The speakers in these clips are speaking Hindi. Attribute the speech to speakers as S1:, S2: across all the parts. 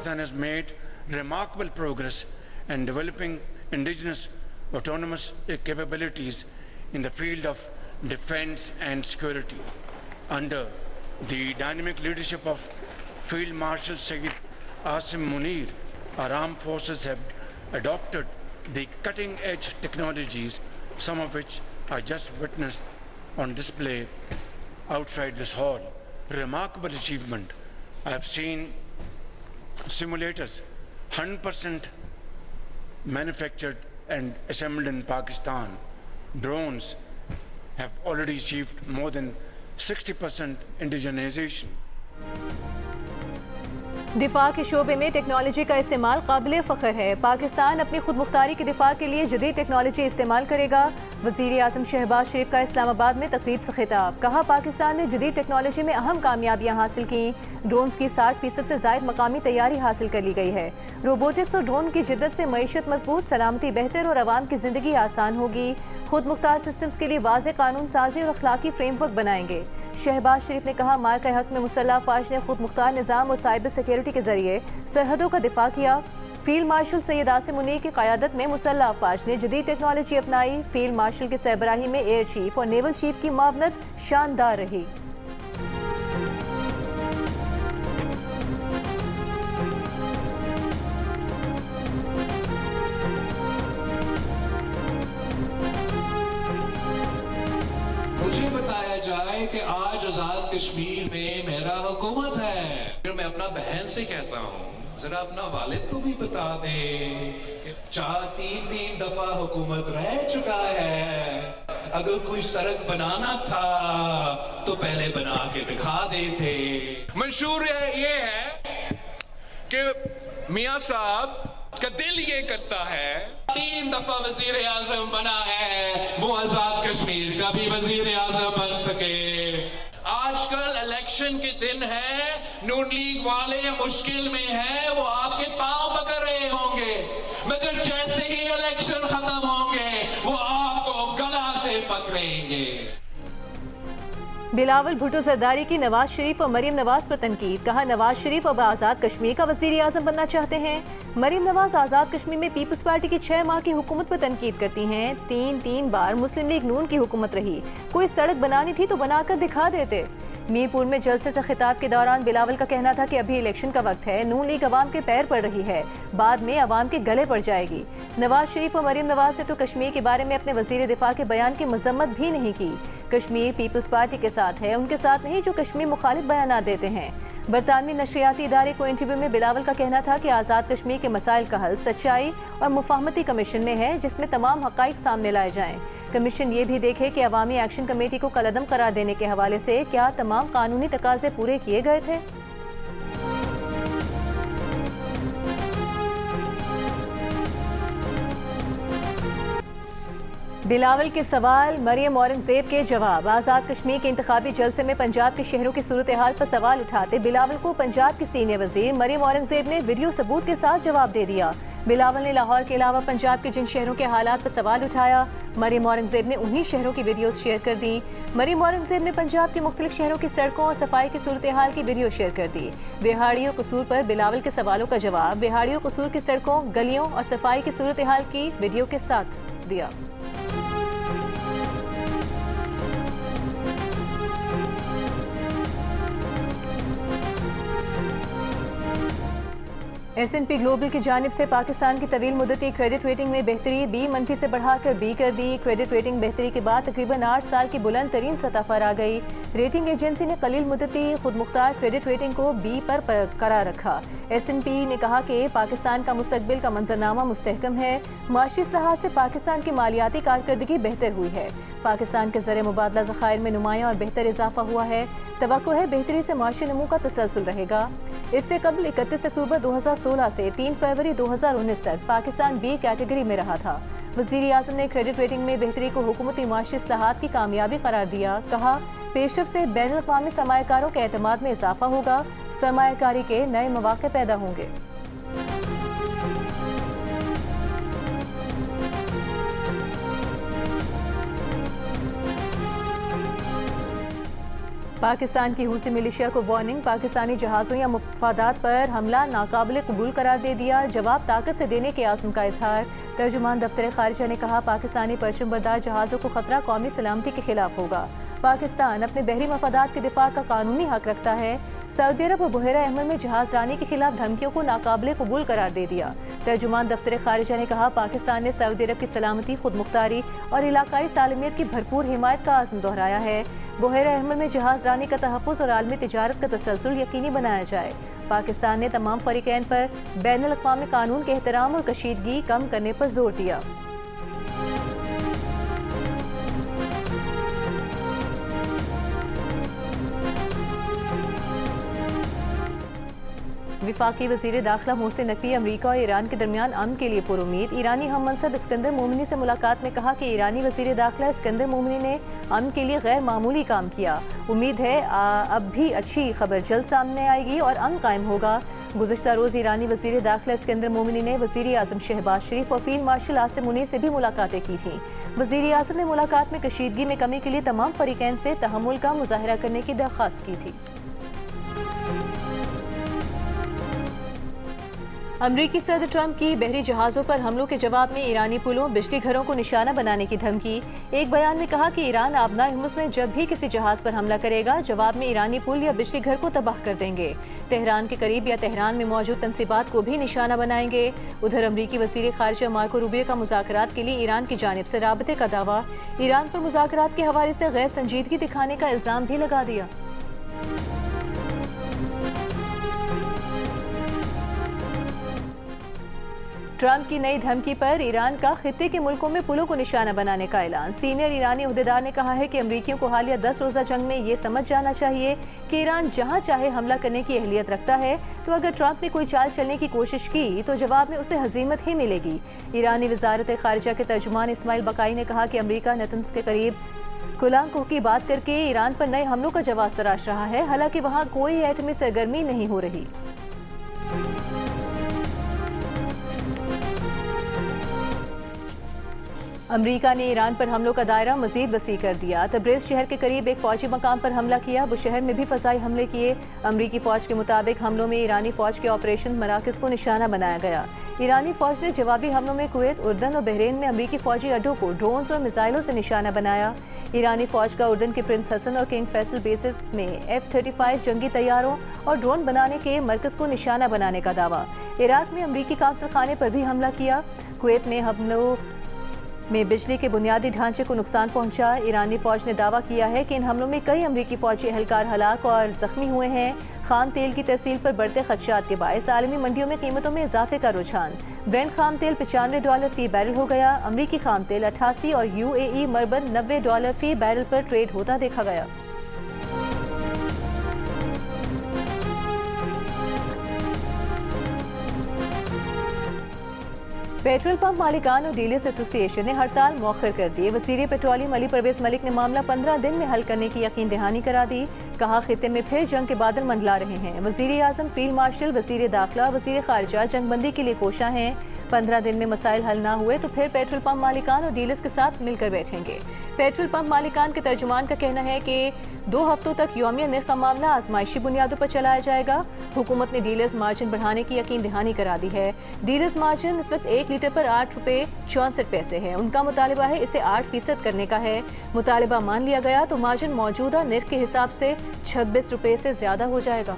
S1: Pakistan has made remarkable progress in developing indigenous autonomous capabilities in the field of defense and security. Under the dynamic leadership of Field Marshal Sayyid Asim Munir, our armed forces have adopted the cutting-edge technologies, some of which I just witnessed on display outside this hall. Remarkable achievement. I have seen simulators 100% manufactured and assembled in Pakistan. Drones have already achieved more than 60% indigenization.
S2: दिफा के शोबे में टेक्नोलॉजी का इस्तेमाल काबिल फ़ख्र है। पाकिस्तान अपनी खुद मुख्तारी के दिफा के लिए जदीद टेक्नोलॉजी इस्तेमाल करेगा। वज़ीर आज़म शहबाज शरीफ का इस्लामाबाद में तकरीब से खिताब। कहा, पाकिस्तान ने जदीद टेक्नोलॉजी में अहम कामयाबियाँ हासिल की। ड्रोन्स की 60% से ज़ायद मकामी तैयारी हासिल कर ली गई है। रोबोटिक्स और ड्रोन की जिद्दत से मईशत मजबूत, सलामती बेहतर और आवाम की ज़िंदगी आसान होगी। खुद मुख्तार सिस्टम्स के लिए वाज़ेह कानून साजी और अखलाकी फ्रेमवर्क बनाएंगे। शहबाज शरीफ ने कहा, मार के हक में मुसल्लह अफवाज ने खुद मुख्तार निज़ाम और साइबर सिक्योरिटी के जरिए सरहदों का दिफा किया। फील्ड मार्शल सैयद आसिम मुनीर की क़यादत में मुसल्लह अफवाज ने जदीद टेक्नोलॉजी अपनाई। फील्ड मार्शल के सरबराही में एयर चीफ और नेवल चीफ की मावनत शानदार रही।
S3: मुझे बताया जाए कि आज आजाद कश्मीर में मेरा हुकूमत है। फिर मैं अपना बहन से कहता हूँ, जरा अपना वालिद को भी बता दे कि 3 दफा हुकूमत रह चुका है। अगर कोई सड़क बनाना था तो पहले बना के दिखा देते। मंशूर ये है कि मियाँ साहब का दिल ये करता है 3 दफा वजीर आजम बना है, वो आजाद कश्मीर का भी वजीर आजम बन सके। आजकल इलेक्शन के दिन है, नून लीग वाले मुश्किल में है, वो आपके पांव पकड़ रहे होंगे, मगर जैसे ही इलेक्शन खत्म होंगे वो आपको गला से पकड़ेंगे।
S2: बिलावल भुट्टो जरदारी की नवाज शरीफ और मरीम नवाज पर तनकीद। कहा, नवाज शरीफ अब आज़ाद कश्मीर का वज़ीर आज़म बनना चाहते हैं। मरीम नवाज आज़ाद कश्मीर में पीपल्स पार्टी की 6 माह की हुकूमत पर तनकीद करती हैं। 3 बार मुस्लिम लीग नून की हुकूमत रही। कोई सड़क बनानी थी तो बनाकर दिखा देते। मीरपुर में जलसे से खिताब के दौरान बिलावल का कहना था कि अभी इलेक्शन का वक्त है, नून लीग अवाम के पैर पड़ रही है, बाद में अवाम के गले पड़ जाएगी। नवाज शरीफ और मरीम नवाज ने तो कश्मीर के बारे में अपने वजीर दिफा के बयान की मजम्मत भी नहीं की। कश्मीर पीपल्स पार्टी के साथ है, उनके साथ नहीं जो कश्मीर मुखालिफ बयान देते हैं। बरतानवी नशरियाती इदारे को इंटरव्यू में बिलावल का कहना था कि आज़ाद कश्मीर के मसाइल का हल सच्चाई और मुफाहमती कमीशन में है, जिसमें तमाम हक़ाइक़ सामने लाए जाएं। कमीशन ये भी देखे कि अवामी एक्शन कमेटी को कलअदम करार देने के हवाले से क्या तमाम कानूनी तकाजे पूरे किए गए थे। बिलावल के सवाल, मरियम औरंगजेब के जवाब। आज़ाद कश्मीर के इंतखाबी जलसे में पंजाब के शहरों की सूरत हाल पर सवाल उठाते बिलावल को पंजाब की सीनियर वजीर मरियम औरंगजेब ने वीडियो सबूत के साथ जवाब दे दिया। बिलावल ने लाहौर के अलावा पंजाब के जिन शहरों के हालात पर सवाल उठाया, मरियम औरंगजेब ने उन्हीं शहरों की वीडियो शेयर कर दी। मरियम औरंगजेब ने पंजाब के मुख्तलिफ शहरों की सड़कों और सफाई की सूरत हाल की वीडियो शेयर कर दी। विहाड़ियों कसूर पर बिलावल के सवालों का जवाब विहाड़ियों कसूर की सड़कों, गलियों और सफाई की सूरत हाल की वीडियो के साथ दिया। S&P ग्लोबल की जानिब से पाकिस्तान की तवील मुद्दती क्रेडिट रेटिंग में बेहतरी, B- से बढ़ाकर B कर दी। क्रेडिट रेटिंग बेहतरी के बाद तकरीबन 8 साल की बुलंद तरीन सतह पर आ गई। रेटिंग एजेंसी ने कलील मुद्दती खुद मुख्तार क्रेडिट रेटिंग को B पर करार रखा। S&P ने कहा कि पाकिस्तान का मुस्तकबिल का मंजरनामा मुस्तहकम है। माशी इस्लाहात से पाकिस्तान की मालियाती कारकर्दगी बेहतर हुई है। पाकिस्तान के ज़र मुबादला ज़खायर में नुमायां और बेहतर इजाफा हुआ है। तवक्को है बेहतरी से माशी नमू का तसलसल रहेगा। इससे कबल 31 अक्टूबर 2016 से 3 फरवरी 2019 तक पाकिस्तान B कैटेगरी में रहा था। वज़ीर आज़म ने क्रेडिट रेटिंग में बेहतरी को हुकूमती माशी इस्लाहात की कामयाबी करार दिया। कहा, पेशरफ से बैनुल-अक़वामी सरमायाकारों के एतमाद में इजाफा होगा, सरमायाकारी के नए मौक़े पैदा होंगे। पाकिस्तान की हूसी मिलिशिया को वार्निंग, पाकिस्तानी जहाज़ों या मफादात पर हमला नाकाबिल कबूल करार दे दिया, जवाब ताकत से देने के आज़म का इजहार। तर्जुमान दफ्तर खारिजा ने कहा पाकिस्तानी परचम बरदार जहाज़ों को खतरा कौमी सलामती के खिलाफ होगा। पाकिस्तान अपने बहरी मफादात के दिफा का कानूनी हक रखता है। सऊदी अरब और बहरा अहमर में जहाज रानी के खिलाफ धमकियों को नाकाबिल कबूल करार दे दिया। तर्जुमान दफ्तर खारिजा ने कहा पाकिस्तान ने सऊदी अरब की सलामती, खुद मुख्तारी और इलाकाई सालमियत की भरपूर हिमायत का आज़म दोहराया है। बहरा अहमर में जहाज रानी का तहफ़्फ़ुज़ और आलमी तिजारत का तसलसल यकीनी बनाया जाए। पाकिस्तान ने तमाम फरीकैन पर बैनुल अक़वामी कानून के एहतराम और कशीदगी कम करने पर जोर दिया। विफाकी वज़ीर दाखिला मोहसिन नकवी अमरीका और ईरान के दरमियान अमन के लिए पुरुमीद। ईरानी हम मनसब इस्कंदर मोमिनी से मुलाकात में कहा कि ईरानी वज़ीर दाखिला इस्कंदर मोमिनी ने अमन के लिए गैर मामूली काम किया। उम्मीद है अब भी अच्छी खबर जल्द सामने आएगी और अमन कायम होगा। गुज़िश्ता रोज़ ईरानी वज़ीर दाखिला इस्कंदर मोमिनी ने वज़ीर आज़म शहबाज शरीफ और फील्ड मार्शल आसिम मुनीर से भी मुलाकातें की थीं। वज़ीर आज़म ने मुलाकात में कशीदगी में कमी के लिए तमाम फरीकैन से तहम्मुल का मुज़ाहरा करने की दरख्वास्त की थी। अमरीकी सदर ट्रंप की बहरी जहाज़ों पर हमलों के जवाब में ईरानी पुलों, बिजली घरों को निशाना बनाने की धमकी। एक बयान में कहा कि ईरान आबनाए हुर्मुज़ में जब भी किसी जहाज़ पर हमला करेगा, जवाब में ईरानी पुल या बिजली घर को तबाह कर देंगे। तेहरान के करीब या तेहरान में मौजूद तंसीबात को भी निशाना बनाएंगे। उधर अमरीकी वज़ीर ख़ारिजा मार्को रूबियो का मुज़ाकरात के लिए ईरान की जानिब से राबते का दावा। ईरान पर मुज़ाकरात के हवाले से गैर संजीदगी दिखाने का इल्ज़ाम भी लगा दिया। ट्रंप की नई धमकी पर ईरान का खित्ते के मुल्कों में पुलों को निशाना बनाने का ऐलान। सीनियर ईरानी अहदेदार ने कहा है कि अमरीकियों को हालिया 10 रोज़ा जंग में ये समझ जाना चाहिए कि ईरान जहां चाहे हमला करने की अहलियत रखता है, तो अगर ट्रंप ने कोई चाल चलने की कोशिश की तो जवाब में उसे हजीमत ही मिलेगी। ईरानी वज़ारत ख़ारिजा के तर्जुमान इस्माइल बकाई ने कहा कि अमरीका नतन्स के करीब कुलांकों की बात करके ईरान पर नए हमलों का जवाब तराश रहा है, हालांकि वहाँ कोई एटमी सरगर्मी नहीं हो रही। अमरीका ने ईरान पर हमलों का दायरा मजीद वसी कर दिया। तब्रेज़ शहर के करीब एक फ़ौजी मकाम पर हमला किया। बुशहर में भी फ़ज़ाई हमले किए। अमरीकी फ़ौज के मुताबिक हमलों में ईरानी फ़ौज के ऑपरेशन मराकज़ को निशाना बनाया गया। ईरानी फ़ौज ने जवाबी हमलों में कुवैत, उर्दन और बहरीन में अमरीकी फ़ौजी अड्डों को ड्रोन्स और मिसाइलों से निशाना बनाया। ईरानी फ़ौज का उर्दन के प्रिंस हसन और किंग फैसल बेसिस में F-35 जंगी तैयारों और ड्रोन बनाने के मरकज़ को निशाना बनाने का दावा। इराक में अमरीकी कांसल खाने पर भी हमला किया। कुवैत में हमलों में बिजली के बुनियादी ढांचे को नुकसान पहुंचा। ईरानी फ़ौज ने दावा किया है कि इन हमलों में कई अमरीकी फ़ौजी एहलकार हलाक और ज़ख्मी हुए हैं। खाम तेल की तरसील पर बढ़ते खदशात के बायस आलमी मंडियों में कीमतों में इजाफे का रुझान। ब्रेंट खाम तेल $95 फी बैरल हो गया। अमरीकी खाम तेल 88 और UAE मरबन $90 फी बैरल पर ट्रेड होता देखा गया। पेट्रोल पंप मालिकान और डीलर्स एसोसिएशन ने हड़ताल मौखर कर दी। वज़ीर पेट्रोलियम अली परवेज़ मलिक ने मामला 15 दिन में हल करने की यकीन दहानी करा दी। कहा खित्ते में फिर जंग के बादल मंडला रहे हैं। वज़ीर आज़म, फील्ड मार्शल, वज़ीर दाखिला, वज़ीर ख़ारिजा जंगबंदी के लिए कोशा हैं। 15 दिन में मसाइल हल ना हुए तो फिर पेट्रोल पंप मालिकान और डीलर्स के साथ मिलकर बैठेंगे। पेट्रोल पंप मालिकान के तर्जुमान का कहना है कि 2 हफ्तों तक यौमिया निर्ख का मामला आजमाइशी बुनियादों पर चलाया जाएगा। हुकूमत ने डीलर्स मार्जिन बढ़ाने की यकीन दहानी करा दी है। डीलर्स मार्जिन इस वक्त 1 लीटर पर ₹8.64 है। उनका मुतालिबा है इसे 8% करने का है। मुतालिबा मान लिया गया तो मार्जिन मौजूदा निर्ख के हिसाब से ₹26 से ज्यादा हो जाएगा।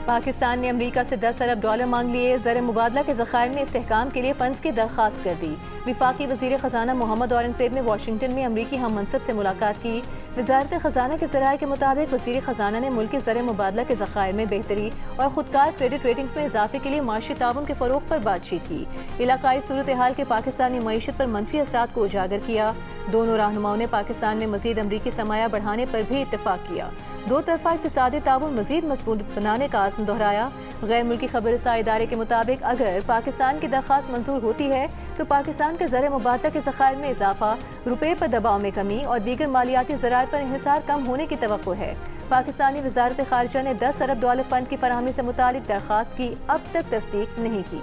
S2: पाकिस्तान ने अमरीका से $10 अरब मांग लिए। ज़र मुबादला के ज़खायर में इस्तेहकाम के लिए फ़ंड्स की दरख्वास्त कर दी। विफाकी वज़ीर ख़जाना मोहम्मद औरंगज़ेब ने वाशिंगटन में अमरीकी हम मनसब से मुलाकात की। वज़ारत ख़जाना के ज़राए के मुताबिक वज़ीर ख़जाना ने मुल्की ज़र मुबादला के ज़खायर में बेहतरी और ख़ुदकार क्रेडिट रेटिंग्स में इजाफे के लिए माशी ताउन के फ़रोग़ पर बातचीत की। इलाकाई सूरत हाल के पाकिस्तानी मईशत पर मनफी असरात को उजागर किया। दोनों रहनुमाओं ने पाकिस्तान में मज़ीद अमरीकी सरमाया बढ़ाने पर भी इत्तफ़ाक़ किया। 2 तरफ़ा इक़्तिसादी ताउन मज़ीद मज़बूत बनाने का आज़म दोहराया। गैर मुल्की खबरसां इदारे के मुताबिक अगर पाकिस्तान की दरख्वास्त मंजूर होती है तो पाकिस्तान के ज़र मुबादला के ज़खायर में इजाफा, रुपये पर दबाव में कमी और दीगर मालियाती ज़राए पर इन्हिसार कम होने की तवक्को है। पाकिस्तानी वज़ारत ख़ारिजा ने $10 अरब फ़ंड की फराहमी से मुतालिक दरख्वास्त की अब तक तस्दीक नहीं की।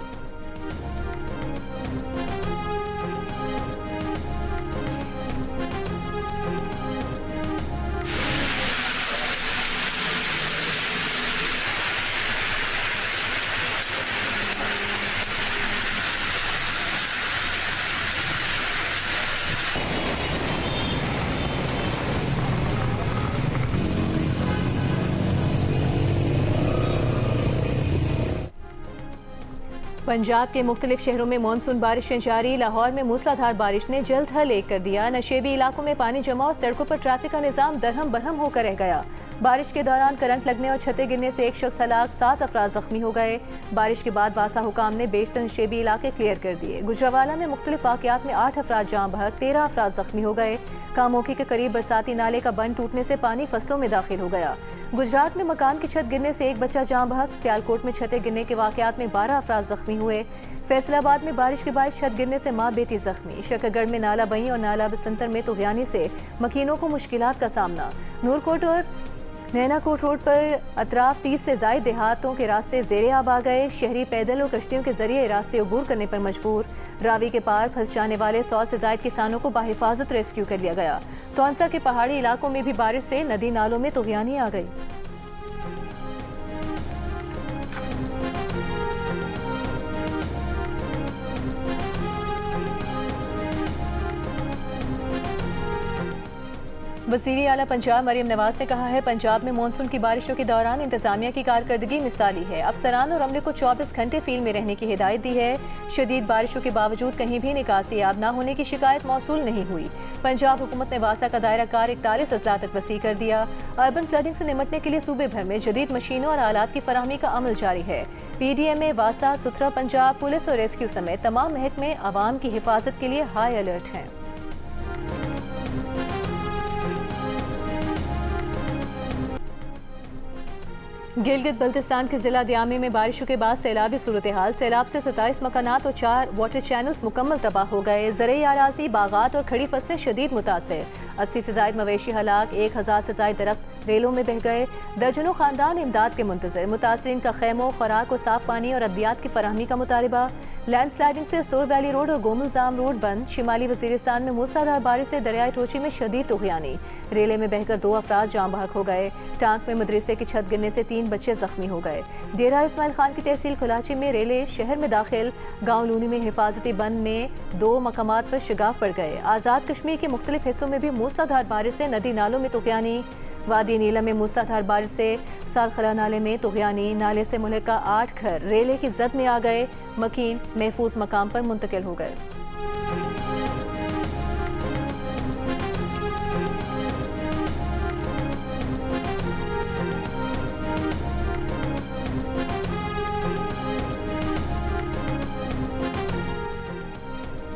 S2: पंजाब के मुख्तलिफ शहरों में मानसून बारिशें जारी। लाहौर में मूसलाधार बारिश ने जल्द हल एक कर दिया। नशेबी इलाकों में पानी जमा और सड़कों पर ट्रैफिक का निज़ाम दरहम बरहम होकर रह गया। बारिश के दौरान करंट लगने और छतें गिरने से एक शख्स हलाक, 7 अफराद जख्मी हो गए। बारिश के बाद वासा हुकाम ने बेशतर नशेबी इलाके क्लियर कर दिए। गुजरावाला में मुख्तलिफ वाक़यात में 8 अफराद जाँ बहक, 13 अफराद जख्मी हो गए। कामोकी के करीब बरसाती नाले का बंद टूटने से पानी फसलों में दाखिल हो गया। गुजरात में मकान की छत गिरने से एक बच्चा जाँ बहक। सियालकोट में छतें गिरने के वाक़यात में 12 अफराद जख्मी हुए। फैसलाबाद में बारिश के बाद छत गिरने से माँ बेटी जख्मी। शकरगढ़ में नाला बही और नाला बसंतर में तुग़यानी से मकीनों को मुश्किलात का सामना। नूरकोट और नैनाकोट रोड पर अतराफ 30 से ज़ायद देहातों के रास्ते ज़ेरे आब आ गए। शहरी पैदल और कश्तियों के जरिए रास्ते अबूर करने पर मजबूर। रावी के पार फंस जाने वाले 100 से ज़ायद किसानों को बाहिफाजत रेस्क्यू कर लिया गया। तौंसा के पहाड़ी इलाकों में भी बारिश से नदी नालों में तुग़यानी आ गई। वज़ीर आला पंजाब मरीम नवाज ने कहा है, पंजाब में मानसून की बारिशों के दौरान इंतजामिया की कारकर्दगी मिसाली है। अफसरान और अमले को 24 घंटे फील्ड में रहने की हिदायत दी है। शदीद बारिशों के बावजूद कहीं भी निकासी आब न होने की शिकायत मौसूल नहीं हुई। पंजाब हुकूमत ने वासा का दायरा कार 41 अजला तक वसी कर दिया। अर्बन फ्लडिंग से निमटने के लिए सूबे भर में जदीद मशीनों और आलात की फराहमी का अमल जारी है। PDMA, वासा, सुथरा पंजाब, पुलिस और रेस्क्यू समेत तमाम महकमे आवाम की हिफाजत के लिए हाई अलर्ट हैं। गिलगित बल्तिस्तान के जिला दियामी में बारिशों के बाद सैलाबी सूरत हाल। सैलाब से 27 मकानात और 4 वाटर चैनल्स मुकम्मल तबाह हो गए। ज़रई आराज़ी, बागात और खड़ी फसलें शदीद मुतासिर। 80 से ज़ायद मवेशी हलाक, 1000 से ज़ायद दरख्त रेलों में बह गए। दर्जनों खानदान इमदाद के मुंतज़िर। मुतासरीन का खैमों, खुराक और साफ पानी और अद्वियात की फराहमी का मुतालबा। लैंड स्लाइडिंग से सोर वैली रोड और गोमुलजाम रोड बंद। शिमाली वज़ीरिस्तान में मूसलाधार बारिश से दरियाई टोची में शदीद तुग़यानी। रेले में बहकर 2 अफराद जाँ बहक हो गए। टांक में मदरसे की छत गिरने से 3 बच्चे जख्मी हो गए। डेरा इस्माइल खान की तहसील कुलाची में रेले शहर में दाखिल। गाँव लूनी में हिफाजती बंद में 2 मकामात पर शिगाफ पड़ गए। आज़ाद कश्मीर के मुख्तलिफ हिस्सों में भी मूसलाधार बारिश से नदी नालों में तुग़यानी। वादी नीला में मूसलाधार बारिश से सालखला नाले में तुग़यानी। नाले से मुल्का 8 घर रेले की जद में आ गए। मकीन महफूज मकाम पर मुंतकिल हो गए।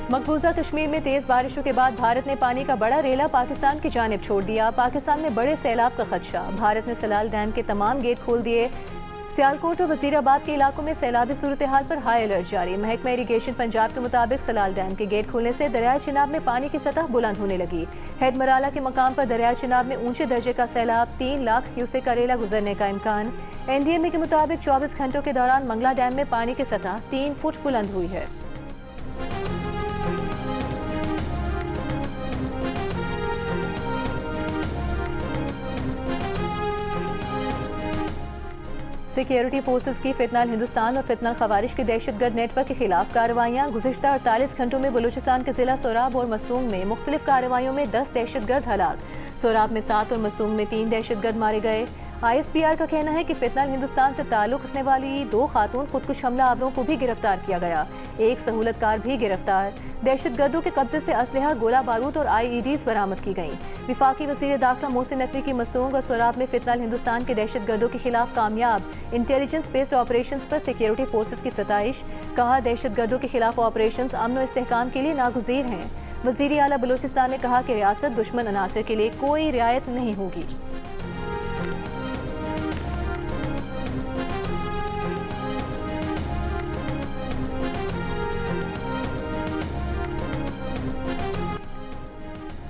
S2: मकबूजा कश्मीर में तेज बारिशों के बाद भारत ने पानी का बड़ा रेला पाकिस्तान की जानिब छोड़ दिया। पाकिस्तान में बड़े सैलाब का खदशा। भारत ने सलाल डैम के तमाम गेट खोल दिए। सियालकोट और वजीराबाद के इलाकों में सैलाबी सूरत हाल पर हाई अलर्ट जारी। महकमा इरीगेशन पंजाब के मुताबिक सलाल डैम के गेट खोलने से दरियाई चिनाब में पानी की सतह बुलंद होने लगी। हेड मराला के मकाम पर दरियाई चिनाब में ऊंचे दर्जे का सैलाब, 3 लाख क्यूसेक का रेला गुजरने का इम्कान। NDMA के मुताबिक 24 घंटों के दौरान मंगला डैम में पानी की सतह 3 फुट बुलंद हुई है। सिक्योरिटी फोर्सेस की फितनाल हिंदुस्तान और फितनाल खवारिश के दहशतगर्द नेटवर्क के खिलाफ कार्रवाइयाँ। गुज़िश्ता 48 घंटों में बलूचिस्तान के जिला सोराब और मस्तूंग में मुख्तलिफ कार्रवाइयों में 10 दहशतगर्द हलाक। सोराब में 7 और मस्तूंग में 3 दहशतगर्द मारे गए। ISPR का कहना है कि फितनाल हिंदुस्तान से ताल्लुक़ रखने वाली 2 खातून खुदकुश हमला आवरों को भी गिरफ्तार किया गया। एक सहूलतकार भी गिरफ्तार। दहशतगर्दों के कब्जे से असलहा, गोला बारूद और IEDs बरामद की गईं। विफाकी वज़ीर दाखिला मोहसिन नकवी की मसूंग और सोराब में फितनाल हिंदुस्तान के दहशतगर्दों के खिलाफ कामयाब इंटेलिजेंस बेस्ड ऑपरेशंस पर सिक्योरिटी फोर्सेस की सताइश। कहा, दहशतगर्दों के खिलाफ ऑपरेशंस अमन और इस्तेहकाम के लिए नागुज़ीर हैं। वज़ीर आला बलूचिस्तान ने कहा कि रियासत दुश्मन अनासर के लिए कोई रियायत नहीं होगी।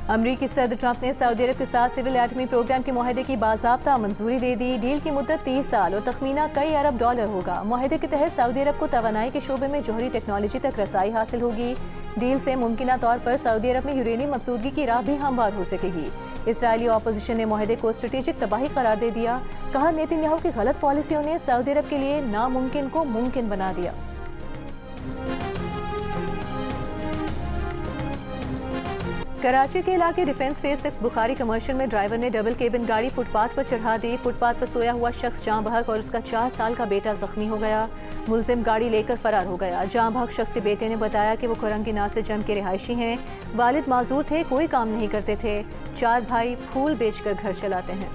S2: अमरीकी सदर ट्रंप ने सऊदी अरब के साथ सिविल एटमी प्रोग्राम के मुआहदे की बाज़ाब्ता मंजूरी दे दी। डील की मुद्दत 30 साल और तखमीना कई अरब डॉलर होगा। मुआहदे के तहत सऊदी अरब को तवानाई के शोबे में जौहरी टेक्नोलॉजी तक रसाई हासिल होगी। डील से मुमकिना तौर पर सऊदी अरब में यूरेनियम मफसूदगी की राह भी हमवार हो सकेगी। इसराइली अपोजिशन ने मुआहदे को स्ट्रेटेजिक तबाही करार दे दिया। कहा, नेतन्याहू की गलत पॉलिसियों ने सऊदी अरब के लिए नामुमकिन को मुमकिन बना दिया। कराची के इलाके डिफेंस फेज 6 बुखारी कमर्शियल में ड्राइवर ने डबल केबिन गाड़ी फुटपाथ पर चढ़ा दी। फुटपाथ पर सोया हुआ शख्स जाँ बहक और उसका 4 साल का बेटा जख्मी हो गया। मुलजिम गाड़ी लेकर फरार हो गया। जाँ भाग शख्स के बेटे ने बताया कि वो खुरंगी नासिर जम के रिहायशी हैं। वालिद माजूर थे, कोई काम नहीं करते थे। 4 भाई फूल बेचकर घर चलाते हैं।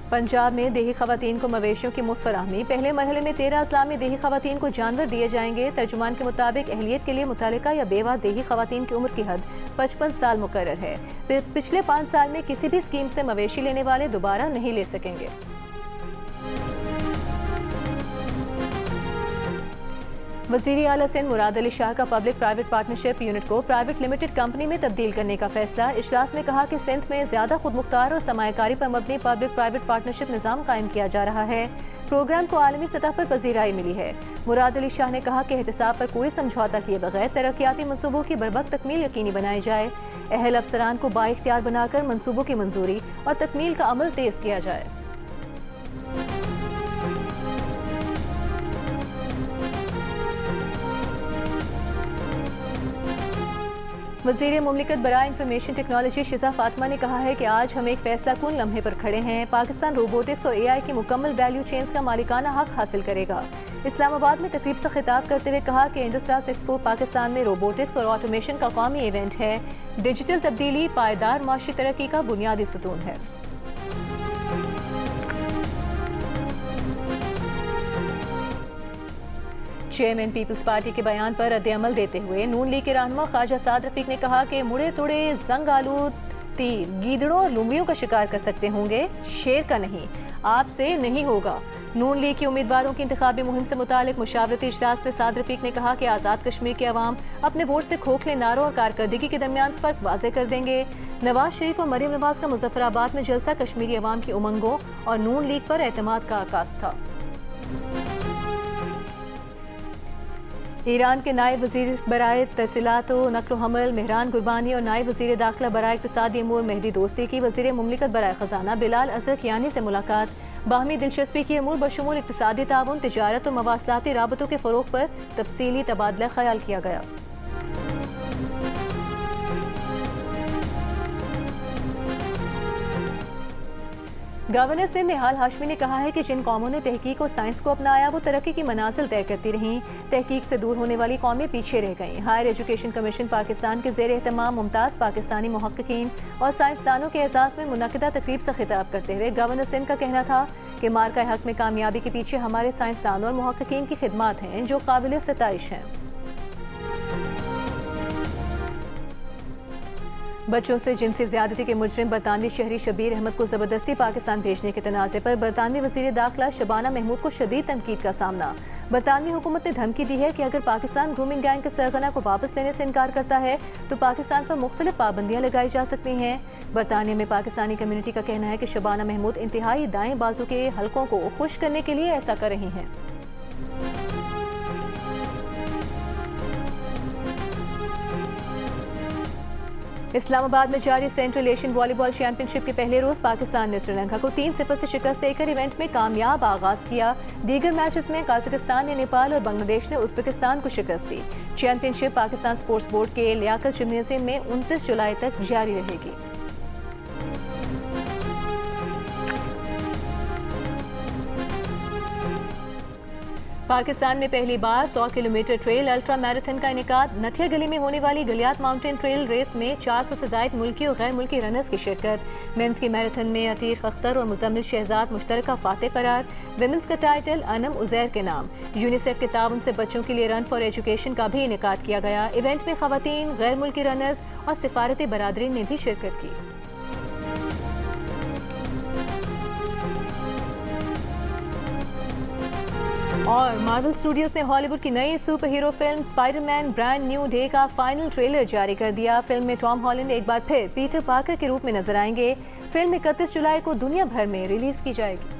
S2: पंजाब में देही खवातीन को मवेशियों की मुफ्त फराहमी। पहले मरहले में 13 अजला में देही खवातीन को जानवर दिए जाएंगे। तर्जुमान के मुताबिक अहलियत के लिए मुतल्लिका या बेवा देही खवातीन की उम्र की हद 55 साल मुकर्रर है। पिछले 5 साल में किसी भी स्कीम से मवेशी लेने वाले दोबारा नहीं ले सकेंगे। वज़ीर आला सिंध मुराद अली शाह का पब्लिक प्राइवेट पार्टनरशिप यूनिट को प्राइवेट लिमिटेड कंपनी में तब्दील करने का फैसला। इजलास में कहा कि सिंध में ज़्यादा खुद मुख्तार और सरमायाकारी पर मबनी पब्लिक प्राइवेट पार्टनरशिप निज़ाम कायम किया जा रहा है। प्रोग्राम को आलमी सतह पर पजीराई मिली है। मुराद अली शाह ने कहा कि एहतिसाब पर कोई समझौता किए बगैर तरक्याती मनसूबों की बरवक्त तकमील यकीनी बनाई जाए। अहल अफसरान को बाइख्तियार बनाकर मनसूबों की मंजूरी और तकमील का अमल तेज किया जाए। वज़ीर मुमलिकत बराए इंफॉर्मेशन टेक्नोलॉजी शिजा फातिमा ने कहा है कि आज हम एक फैसला कुन लम्हे पर खड़े हैं। पाकिस्तान रोबोटिक्स और AI की मुकम्मल वैल्यू चेन्स का मालिकाना हक हासिल करेगा। इस्लामाबाद में तकरीब से खिताब करते हुए कहा कि इंडस्ट्रियल एक्सपो पाकिस्तान में रोबोटिक्स और ऑटोमेशन का कौमी इवेंट है। डिजिटल तब्दीली पायदार माशी तरक्की का बुनियादी सुतून है। चेयरमैन पीपल्स पार्टी के बयान पर रद्द-ए-अमल देते हुए नून लीग के रहनुमा ख्वाजा साद रफीक ने कहा कि मुड़े तुड़े जंग आलूद तीर गीदड़ों और लुम्बियों का शिकार कर सकते होंगे, शेर का नहीं। आपसे नहीं होगा। नून लीग के उम्मीदवारों की इंतखाबी मुहिम से मुतालिक मुशावरती इजलास में साद रफीक ने कहा कि आज़ाद कश्मीर के अवाम अपने वोट से खोखले नारों और कारकर्दगी के दरमियान फ़र्क वाज़े कर देंगे। नवाज शरीफ और मरीम नवाज का मुजफ्फराबाद में जलसा कश्मीरी अवाम की उमंगों और नून लीग पर एतमाद का आगाज़ था। ईरान के नायब वज़ीर बराए तरसीलात व नक्ल हमल मेहरान गुरबानी और नायब वज़ीर दाखिला बराए इक़्तिसादी अमूर मेहदी दोस्ती की वज़ीर मुमलिकत बराए ख़जाना बिलाल अज़रकियानी से मुलाकात। बाहमी दिलचस्पी की अमूर बशमूल इक़्तिसादी ताउन, तिजारत और मवासलाती राबतों के फ़रोग़ पर तफसीली तबादला ख्याल किया गया। गवर्नर सिंध निहाल हाशमी ने कहा है कि जिन कौमों ने तहकीक और साइंस को अपनाया वो तरक्की की मनाजिल तय करती रहीं। तहकीक से दूर होने वाली कौमें पीछे रह गईं। हायर एजुकेशन कमीशन पाकिस्तान के ज़ेर एहतमाम मुमताज़ पाकिस्तानी मुहक्किकीन और साइंसदानों के एजाज़ में मुनक़िदा तकरीब से खिताब करते हुए गवर्नर सिंध का कहना था कि मार्का हक में कामयाबी के पीछे हमारे साइंसदानों और मुहक्किकीन की खिदमात हैं जो काबिल सताइश हैं। बच्चों से जिनसी ज़्यादती के मुजरिम बरतानवी शहरी शबीर अहमद को ज़बरदस्ती पाकिस्तान भेजने के तनाज़े पर बरतानवी वज़ीर दाखिला शबाना महमूद को शदीद तनकीद का सामना। बरतानवी हुकूमत ने धमकी दी है कि अगर पाकिस्तान ग्रूमिंग गैंग के सरगना को वापस लेने से इनकार करता है तो पाकिस्तान पर मुख्तलिफ पाबंदियाँ लगाई जा सकती हैं। बरतानिया में पाकिस्तानी कम्यूनिटी का कहना है कि शबाना महमूद इंतहाई दाएँ बाजू के हलकों को खुश करने के लिए ऐसा कर रही हैं। इस्लामाबाद में जारी सेंट्रल एशियन वॉलीबॉल चैंपियनशिप के पहले रोज पाकिस्तान ने श्रीलंका को 3-0 से शिकस्त देकर इवेंट में कामयाब आगाज किया। दीगर मैचेस में कजाकिस्तान ने नेपाल और बांग्लादेश ने उज़्बेकिस्तान को शिकस्त दी। चैंपियनशिप पाकिस्तान स्पोर्ट्स बोर्ड के लियाकत जिम्नेजियम में 29 जुलाई तक जारी रहेगी। पाकिस्तान में पहली बार 100 किलोमीटर ट्रेल अल्ट्रा मैराथन का इनेकाद। नथिया गली में होने वाली गलियात माउंटेन ट्रेल रेस में 400 से ज़ायद मुल्की और गैर मुल्की रनर्स की शिरकत। मेंस की मैराथन में अतीक अख्तर और मुजम्मिल शहजाद मुश्तरका फातेह करार। विमेंस का टाइटल अनम उज़ैर के नाम। यूनिसेफ के ताउन से बच्चों के लिए रन फॉर एजुकेशन का भी इनेकाद किया गया। इवेंट में खवातीन, गैर मुल्की रनर्स और सिफारती बरादरी ने भी शिरकत की। और मार्वल स्टूडियोज ने हॉलीवुड की नई super hero film Spiderman brand new day का फाइनल ट्रेलर जारी कर दिया। फिल्म में टॉम हॉलैंड एक बार फिर पीटर पार्कर के रूप में नजर आएंगे। फिल्म 31 जुलाई को दुनिया भर में रिलीज की जाएगी।